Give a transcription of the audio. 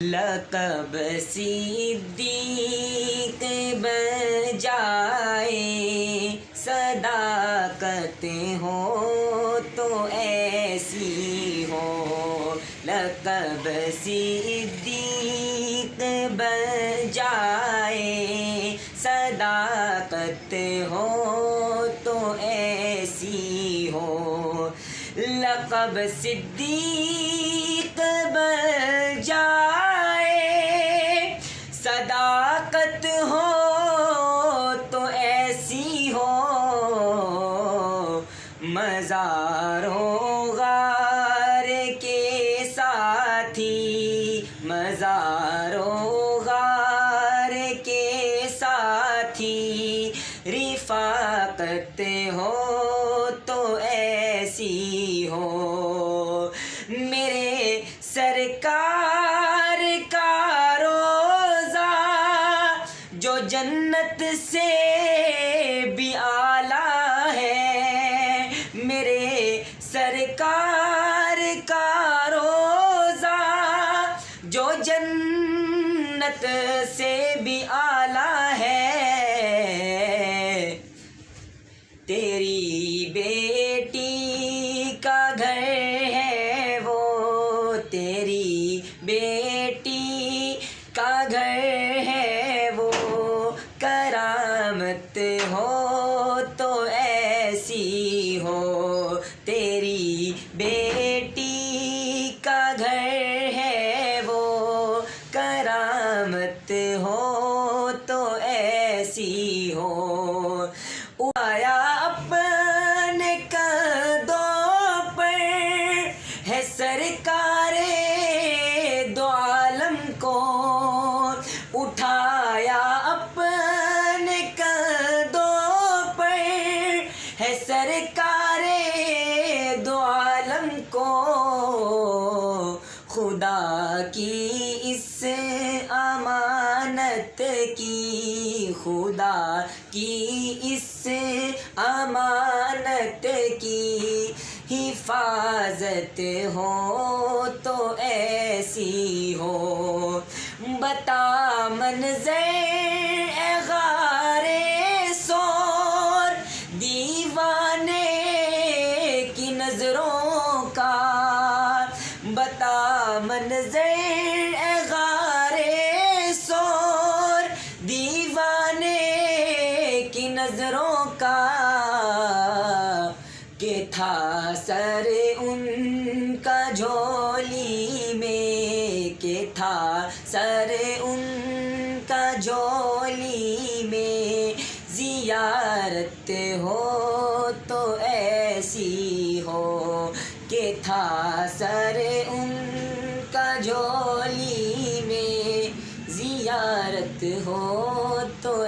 لقب صدیق بن جائے، صداقت ہو تو ایسی ہو۔ لقب صدیق بن جائے، صداقت ہو تو ایسی ہو۔ لقب صدیق بن جائے، صداقت ہو تو ایسی ہو۔ مزاروں غار کے ساتھی، مزاروں غار کے ساتھی، رفاقت ہو تو ایسی ہو۔ میرے سرکار کا روضہ جو جنت سے بھی اعلیٰ ہے، میرے سرکار کا روضہ جو جنت سے بھی اعلیٰ ہے۔ تیری بیٹی کا گھر ہے وہ، تیری بیٹی کا گھر ہے وہ، کرامت ہو تو ایسی ہو۔ تیری بیٹی کا گھر ہے وہ، کرامت ہو تو ایسی ہو۔ آیا اپنے قدوں پر ہے سرکار دو عالم کو، اٹھایا اپنے قدوں پر ہے سرکار دو عالم کو۔ خدا کی اس امانت کی، خدا کی اس امانت کی حفاظت ہو تو ایسی ہو۔ بتا منظر اے غار سور دیوانے کی نظروں کا، بتا منظر اے غار سور دیوانے کی نظروں کا، کہ تھا سر ان کا جھولی میں، کہ تھا سر ان کا جھولی میں، زیارت ہو تو ایسی ہو۔ کہ تھا سر ان کا جھولی میں، زیارت ہو تو